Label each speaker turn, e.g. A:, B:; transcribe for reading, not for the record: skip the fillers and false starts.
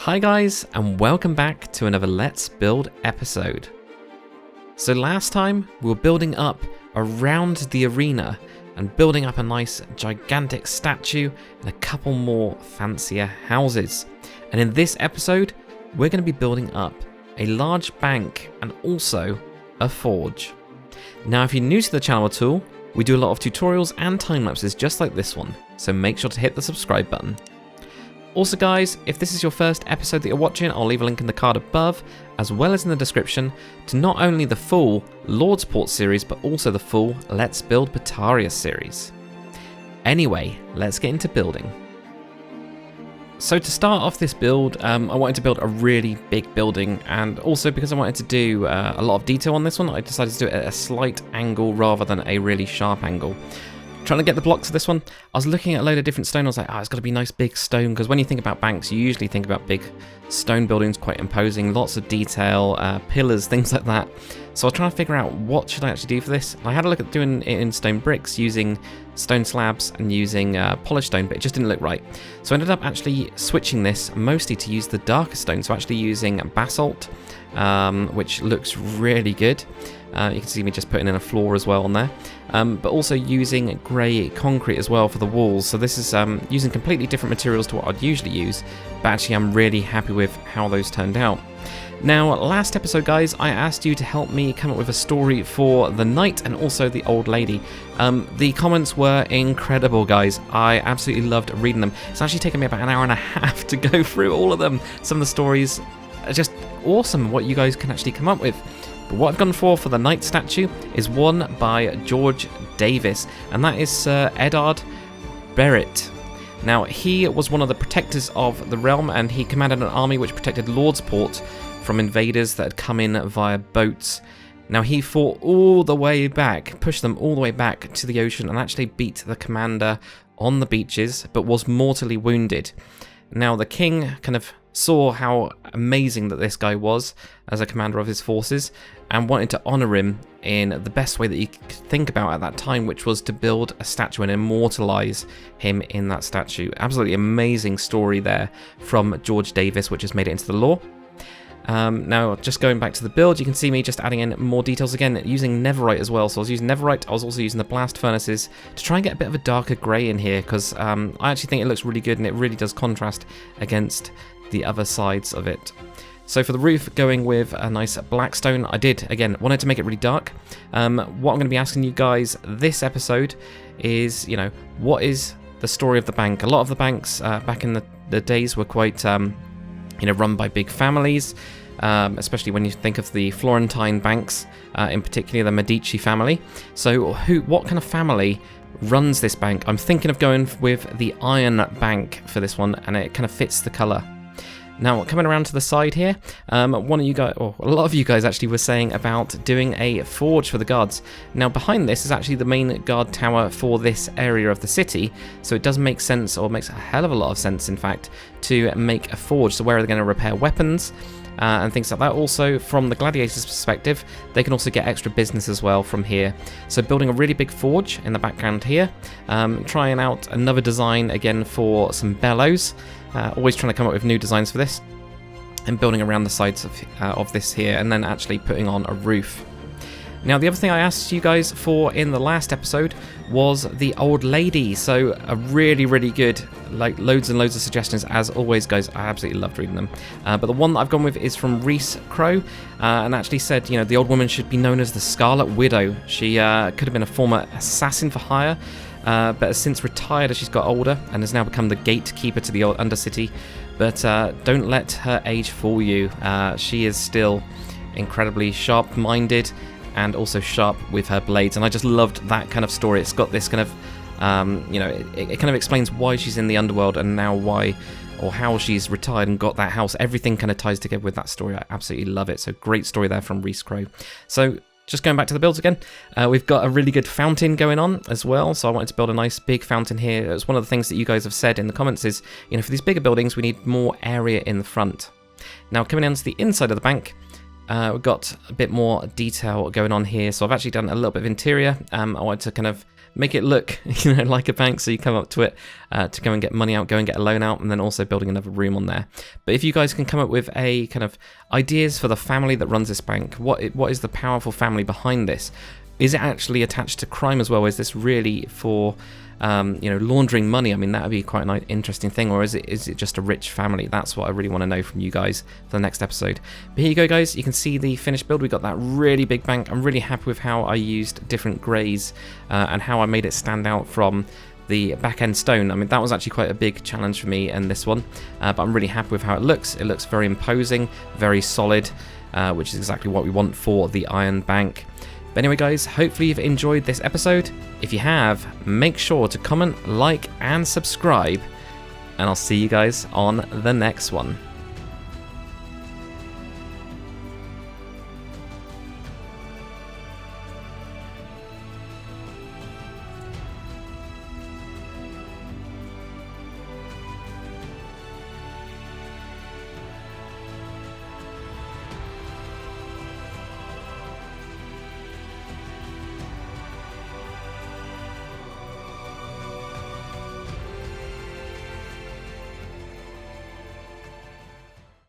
A: Hi guys, and welcome back to another Let's Build episode. So last time we were building up around the arena and building up a nice gigantic statue and a couple more fancier houses. And in this episode, we're going to be building up a large bank and also a forge. Now if you're new to the channel at all, we do a lot of tutorials and time lapses just like this one, so make sure to hit the subscribe button. Also guys, if this is your first episode that you're watching, I'll leave a link in the card above, as well as in the description, to not only the full Lordsport series, but also the full Let's Build Bataria series. Anyway, let's get into building. So to start off this build, I wanted to build a really big building, and also because I wanted to do a lot of detail on this one, I decided to do it at a slight angle rather than a really sharp angle. Trying to get the blocks of this one, I was looking at a load of different stone. I was like, oh, it's got to be nice big stone, because when you think about banks, you usually think about big stone buildings, quite imposing, lots of detail, pillars, things like that. So I was trying to figure out what should I actually do for this. I had a look at doing it in stone bricks, using stone slabs and using polished stone, but it just didn't look right. So I ended up actually switching this mostly to use the darker stone, so actually using basalt, which looks really good. You can see me just putting in a floor as well on there, but also using grey concrete as well for the walls. So this is using completely different materials to what I'd usually use, but actually I'm really happy with how those turned out. Now, last episode guys, I asked you to help me come up with a story for the knight and also the old lady. The comments were incredible guys, I absolutely loved reading them. It's actually taken me about an hour and a half to go through all of them. Some of the stories are just awesome, what you guys can actually come up with. But what I've gone for the knight statue is one by George Davis, and that is Sir Eddard Barrett. Now, he was one of the protectors of the realm, and he commanded an army which protected Lordsport from invaders that had come in via boats. Now, he fought all the way back, pushed them all the way back to the ocean, and actually beat the commander on the beaches, but was mortally wounded. Now, the king kind of saw how amazing that this guy was as a commander of his forces and wanted to honour him in the best way that he could think about at that time, which was to build a statue and immortalise him in that statue. Absolutely amazing story there from George Davis, which has made it into the lore. Now, just going back to the build, you can see me just adding in more details again, using netherite as well. So I was using netherite, I was also using the blast furnaces to try and get a bit of a darker grey in here, because I actually think it looks really good and it really does contrast against the other sides of it. So for the roof, going with a nice black stone. I did, again, wanted to make it really dark. What I'm going to be asking you guys this episode is, you know, what is the story of the bank? A lot of the banks back in the days were quite, you know, run by big families, especially when you think of the Florentine banks, in particular the Medici family. So what kind of family runs this bank? I'm thinking of going with the Iron Bank for this one, and it kind of fits the colour. Now, coming around to the side here, one of you guys, or a lot of you guys actually were saying about doing a forge for the guards. Now, behind this is actually the main guard tower for this area of the city, so it does make sense, or makes a hell of a lot of sense, in fact, to make a forge. So where are they going to repair weapons and things like that? Also, from the gladiators' perspective, they can also get extra business as well from here. So building a really big forge in the background here, trying out another design again for some bellows. Always trying to come up with new designs for this, and building around the sides of this here, and then actually putting on a roof. Now, the other thing I asked you guys for in the last episode was the old lady. So a really, really good, like loads and loads of suggestions as always, guys. I absolutely loved reading them. But the one that I've gone with is from Reese Crow, and actually said, you know, the old woman should be known as the Scarlet Widow. She could have been a former assassin for hire, but has since retired as she's got older and has now become the gatekeeper to the old Undercity. But don't let her age fool you. She is still incredibly sharp-minded and also sharp with her blades, and I just loved that kind of story. It's got this kind of, you know, it kind of explains why she's in the underworld and now why, or how she's retired and got that house. Everything kind of ties together with that story. I absolutely love it. So great story there from Reese Crow. So just going back to the builds again, we've got a really good fountain going on as well, so I wanted to build a nice big fountain here. It's one of the things that you guys have said in the comments is, you know, for these bigger buildings we need more area in the front. Now, coming down to the inside of the bank, we've got a bit more detail going on here, so I've actually done a little bit of interior. I wanted to kind of make it look, you know, like a bank. So you come up to it to go and get money out, go and get a loan out, and then also building another room on there. But if you guys can come up with a kind of ideas for the family that runs this bank, what is the powerful family behind this? Is it actually attached to crime as well? Is this really for you know, laundering money? I mean, that would be quite an interesting thing. Or is it just a rich family? That's what I really want to know from you guys for the next episode. But here you go, guys. You can see the finished build. We got that really big bank. I'm really happy with how I used different greys and how I made it stand out from the back end stone. I mean, that was actually quite a big challenge for me in this one, but I'm really happy with how it looks. It looks very imposing, very solid, which is exactly what we want for the iron bank. But anyway, guys, hopefully you've enjoyed this episode. If you have, make sure to comment, like, and subscribe, and I'll see you guys on the next one.